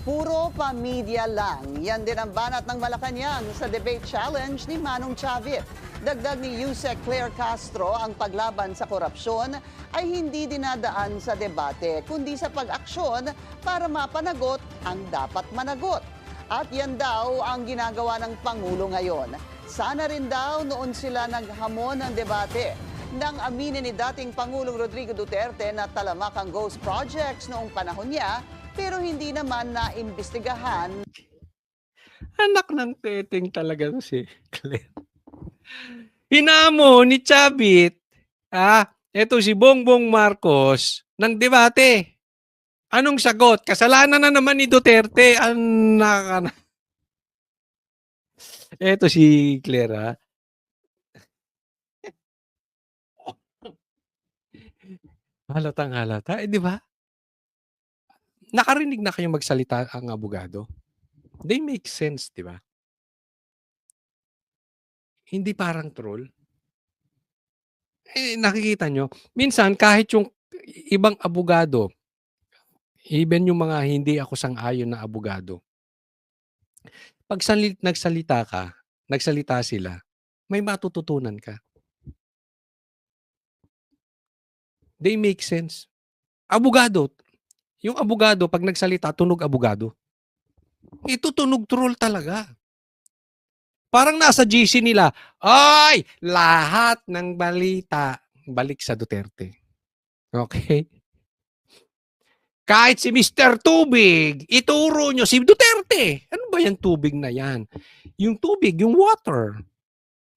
Puro pamilya lang. Yan din ang banat ng Malacanang sa debate challenge ni Manong Chavit. Dagdag ni Yusek Claire Castro, ang paglaban sa korupsyon ay hindi dinadaan sa debate, kundi sa pag-aksyon para mapanagot ang dapat managot. At yan daw ang ginagawa ng Pangulo ngayon. Sana rin daw noon sila naghamon ng debate. Nang aminin ni dating Pangulong Rodrigo Duterte na talamak ang ghost projects noong panahon niya, pero hindi naman naimbestigahan. Anak ng teteng talaga to si Claire. Hinamo ni Chavit, eto si Bongbong Marcos ng debate. Anong sagot? Kasalanan na naman ni Duterte. Eto si Claire, Halatang halata. Di ba? Nakarinig na kayong magsalita ang abogado? They make sense, di ba? Hindi parang troll. Nakikita nyo, minsan kahit yung ibang abogado, even yung mga hindi ako sang-ayon na abogado, pag nagsalita sila, may matututunan ka. They make sense. Abogado, yung abogado, pag nagsalita, tunog abogado. Ito tunog troll talaga. Parang nasa GC nila, ay, lahat ng balita balik sa Duterte. Okay? Kahit si Mr. Tubig, ituro nyo si Duterte. Ano ba yung tubig na yan? Yung tubig, yung water.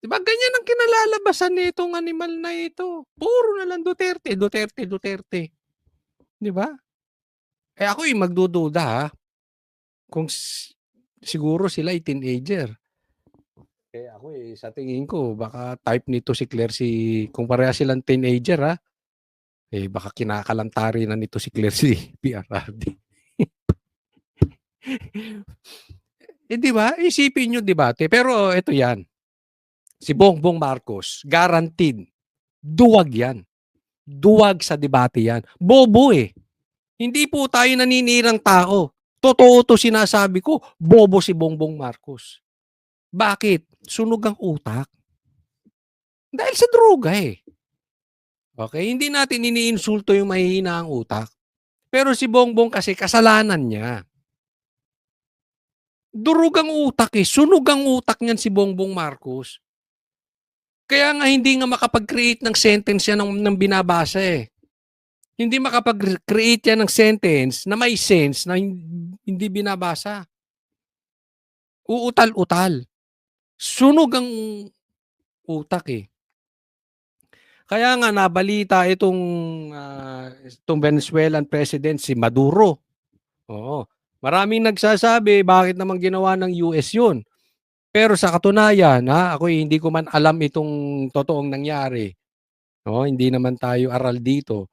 Diba ganyan ang kinalalabasan nitong animal na ito. Puro na lang Duterte, Duterte, Duterte. Diba? Ako magdududa kung siguro sila ay teenager. Ako sa tingin ko, baka type nito si Claire kung pareha silang teenager baka kinakalantari na nito si Claire si PRRD. Di ba? Isipin nyo debate. Pero ito yan. Si Bongbong Marcos, guaranteed, duwag yan. Duwag sa debate yan. Bobo Hindi po tayo naninirang tao. Totoo to sinasabi ko, bobo si Bongbong Marcos. Bakit? Sunog ang utak. Dahil sa droga Okay? Hindi natin iniinsulto yung mahihina ang utak. Pero si Bongbong kasi kasalanan niya. Durog ang utak Sunog ang utak niyan si Bongbong Marcos. Kaya nga hindi nga makapag-create ng sentence yan ng binabasa Hindi makapag-create yan ng sentence na may sense na hindi binabasa. Uutal-utal. Sunog ang utak Kaya nga nabalita itong Venezuelan president si Maduro. Oo. Maraming nagsasabi bakit naman ginawa ng US yun. Pero sa katunayan, ako hindi ko man alam itong totoong nangyari. Hindi naman tayo aral dito.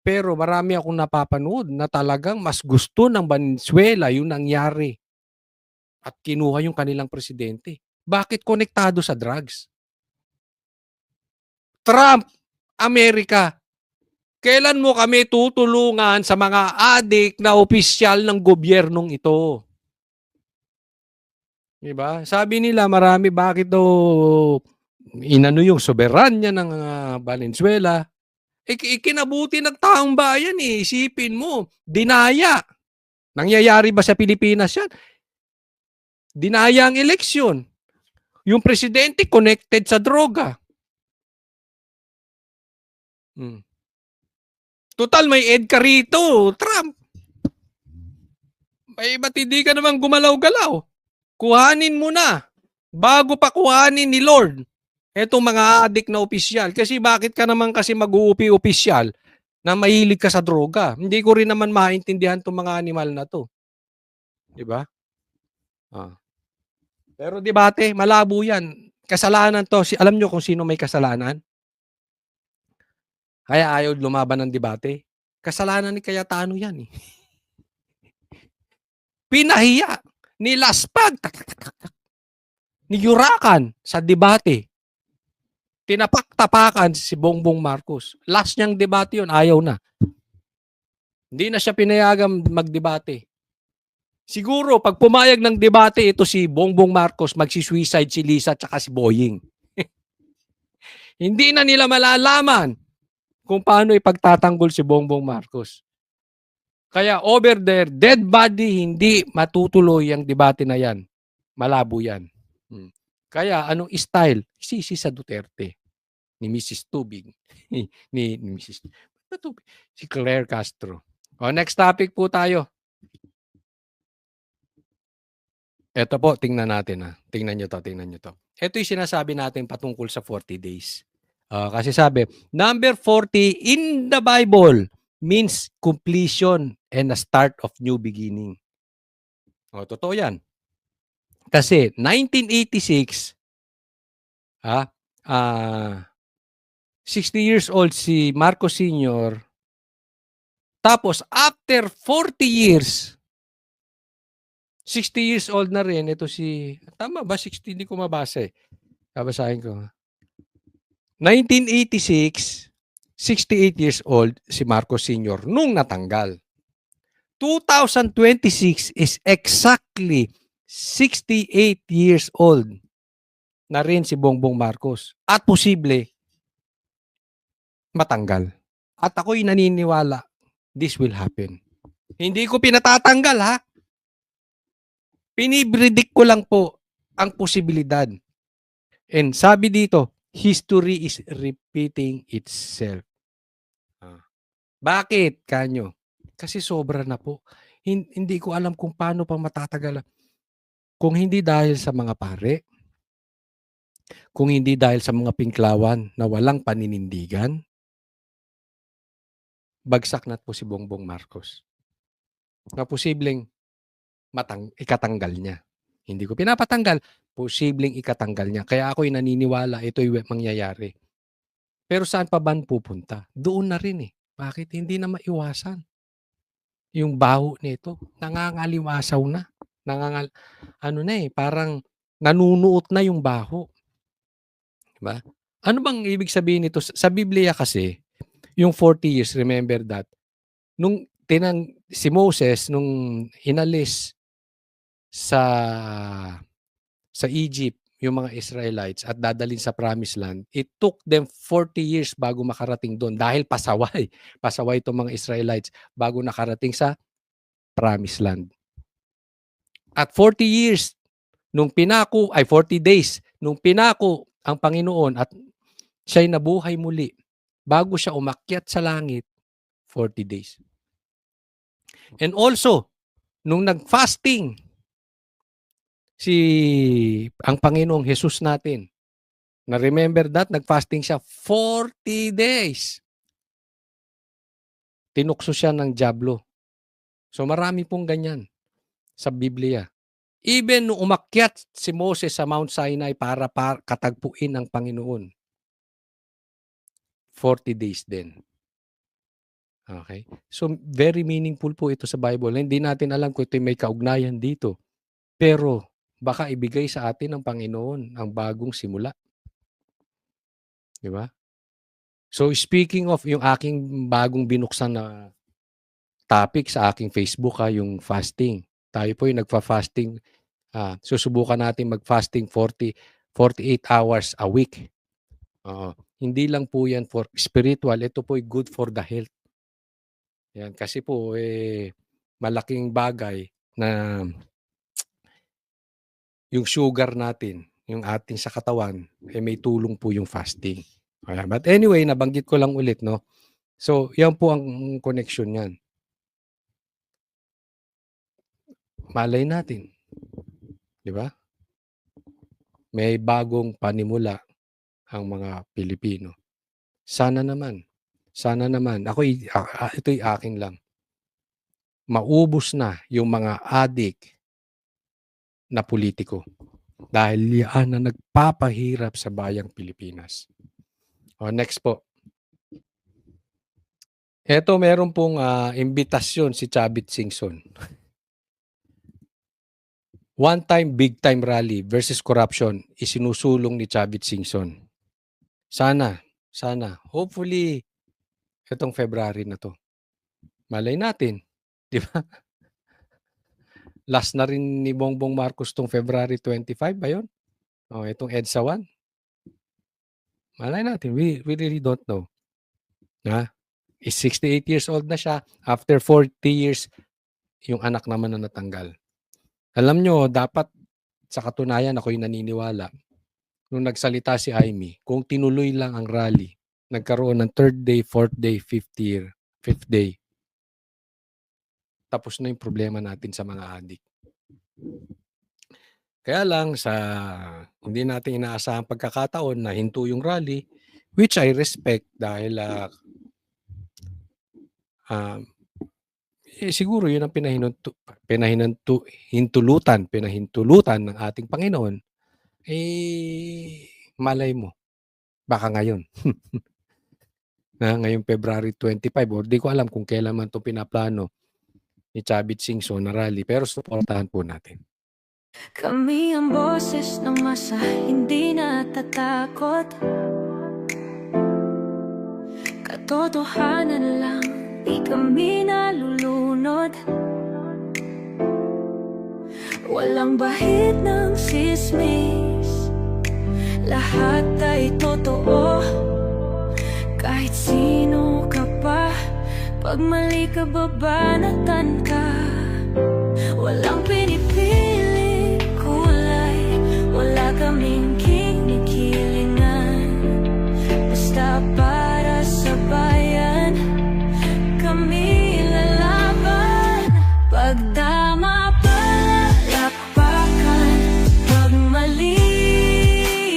Pero marami akong napapanood na talagang mas gusto ng Venezuela yung nangyari. At kinuha yung kanilang presidente. Bakit konektado sa drugs? Trump, Amerika, kailan mo kami tutulungan sa mga adik na opisyal ng gobyernong ito? Diba? Sabi nila marami bakit daw inano yung soberanya ng Valenzuela. Ikinabuti ng taong bayan Isipin mo, dinaya. Nangyayari ba sa Pilipinas yan? Dinaya ang eleksyon. Yung presidente connected sa droga. Total, may EDCA rito, Trump. Ba't hindi ka naman gumalaw-galaw? Kuhanin mo na. Bago pa kuhanin ni Lord. Etong mga adik na opisyal. Kasi bakit ka naman kasi mag-uupi opisyal na mahilig ka sa droga? Hindi ko rin naman maintindihan itong mga animal na to. Diba? Pero debate, malabo yan. Kasalanan to. Alam nyo kung sino may kasalanan? Kaya ayaw lumaban ng debate. Kasalanan ni Cayetano yan Pinahiya. Nilaspag. Niyurakan sa debate. Tinapak-tapakan si Bongbong Marcos. Last niyang debate yun, ayaw na. Hindi na siya pinayagang magdebate. Siguro, pag pumayag ng debate, ito si Bongbong Marcos, magsisuicide si Lisa at saka si Boying. Hindi na nila malalaman kung paano ipagtatanggol si Bongbong Marcos. Kaya over there, dead body, hindi matutuloy ang debate na yan. Malabo yan. Kaya anong style? Sisi sa Duterte. Ni Mrs. Tubig. ni Mrs. Tubig. Si Claire Castro. O, next topic po tayo. Ito po, tingnan natin. Tingnan nyo to. Ito yung sinasabi natin patungkol sa 40 days. Kasi sabi, number 40 in the Bible means completion and a start of new beginning. Totoo yan. Kasi 1986, 60 years old si Marcos Sr. Tapos after 40 years, 60 years old na rin ito si, tama ba 60? Hindi ko mabasa eh. Babasahin ko. 1986, 68 years old si Marcos Sr. nung natanggal. 2026 is exactly 68 years old na rin si Bongbong Marcos. At posible, matanggal. At ako'y naniniwala, this will happen. Hindi ko pinatatanggal ha. Pinipredict ko lang po ang posibilidad. And sabi dito, history is repeating itself. Bakit, kanyo? Kasi sobra na po. Hindi ko alam kung paano pa matatagal. Kung hindi dahil sa mga pare, kung hindi dahil sa mga pinklawan na walang paninindigan, bagsak na po si Bongbong Marcos. Na posibleng ikatanggal niya. Hindi ko pinapatanggal, posibleng ikatanggal niya. Kaya ako'y naniniwala ito'y mangyayari. Pero saan pa ba pupunta? Doon na rin eh. Bakit? Hindi na maiwasan. Yung baho nito, nangangaliwasaw na. Parang nanunuot na yung baho. Diba? Ano bang ibig sabihin nito? Sa Biblia kasi, yung 40 years, remember that, nung si Moses, nung inalis sa Egypt, yung mga Israelites at dadalhin sa Promised Land, it took them 40 years bago makarating doon dahil pasaway. Pasaway itong mga Israelites bago nakarating sa Promised Land. At 40 years, 40 days, nung pinako ang Panginoon at siya'y nabuhay muli, bago siya umakyat sa langit, 40 days. And also, nung nag-fasting, ang Panginoong Jesus natin, na remember that, nag-fasting siya 40 days. Tinukso siya ng dyablo. So marami pong ganyan sa Biblia. Even nung umakyat si Moses sa Mount Sinai para katagpuin ang Panginoon, 40 days din. Okay? So very meaningful po ito sa Bible. Hindi natin alam kung ito may kaugnayan dito. Pero baka ibigay sa atin ng Panginoon ang bagong simula. Di ba? So speaking of yung aking bagong binuksan na topic sa aking Facebook, yung fasting. Tayo po yung nagfa-fasting. Susubukan natin mag-fasting 48 hours a week. Hindi lang po yan for spiritual, ito po good for the health. Yan, kasi po malaking bagay na yung sugar natin, yung ating sa katawan, may tulong po yung fasting. But anyway, nabanggit ko lang ulit, no? So, yan po ang connection yan. Malay natin. Di ba? May bagong panimula ang mga Pilipino. Sana naman. Ito'y akin lang. Maubos na yung mga adik na politiko. Dahil yan na nagpapahirap sa bayang Pilipinas. Next po. Ito meron pong imbitasyon si Chavit Singson. One time, big time rally versus corruption isinusulong ni Chavit Singson. Sana, hopefully, itong February na to. Malay natin, di ba? Last na rin ni Bongbong Marcos 'tong February 25 ba 'yun? Itong EDSA 1. Malay natin, we really don't know. Is 68 years old na siya, after 40 years, yung anak naman na natanggal. Alam nyo, dapat sa katunayan ako'y naniniwala, nung nagsalita si Jaime, kung tinuloy lang ang rally, nagkaroon ng 3rd day, 4th day, 5th day, tapos na yung problema natin sa mga adik. Kaya lang sa hindi natin inaasahang pagkakataon na hinto yung rally, which I respect dahil siguro yun ang pinahintulutan ng ating Panginoon. Malay mo, baka ngayon. Ngayong February 25 or di ko alam kung kailan man ito pinaplano ni Chavit Singson na rally, pero suportahan po natin. Kami ang boses ng masa, hindi natatakot. Katotohanan lang, di kami nalulunod. Walang bahid ng sismis, lahat ay totoo. Kahit sino ka pa, pag mali ka babanatan ka. Walang pinipili kulay, wala kaming kinikilingan. Basta para sa bayan, kami lalaban. Pag tama palakpakan, pag mali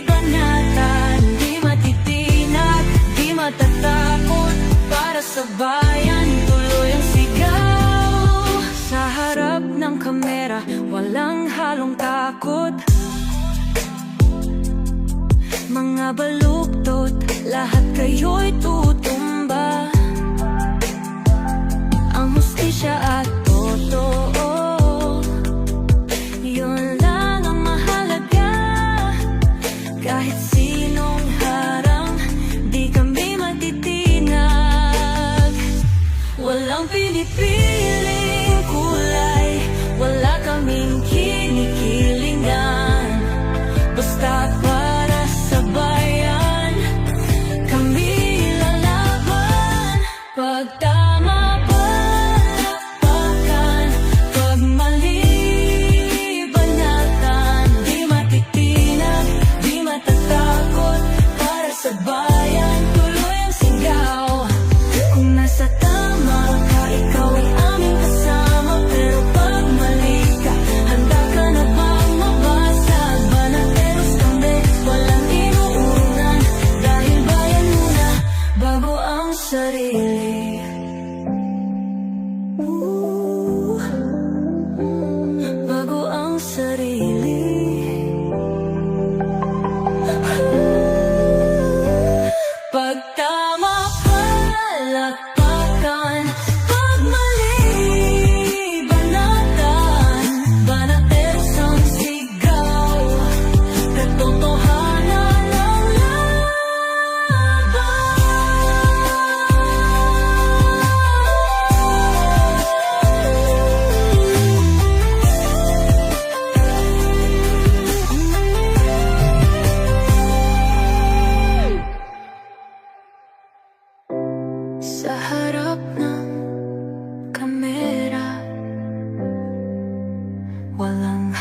banatan, di matitinag, di matatakot. Para sa bayan, tuloy ang sigaw. Sa harap ng kamera, walang halong takot. Mga baluktot, lahat kayo'y tutumba. Ang hustisya at totoo, yun lang ang mahalaga. Kahit sinong harang, di kami matitinag. Walang pinipiling kulay, wala kaming kinikilingan. Basta para sa bayan, kami lalaban. Pag tama palakpakan, pag mali banatan, di matitinag, di matatakot. Para sa bayan, tuloy ang sigaw. Kung nasa tama ka, ikaw ay aming kasama. Pero pag mali ka, handa ka na bang mabasag? Banateros kami, walang inuunan. Dahil bayan muna, bago ang sarili. Bago ang sarili. Pag tama palakpakan, pag mali banatan, banateros ang sigaw. Katotohanan ang laban. Sa harap ng kamera, walang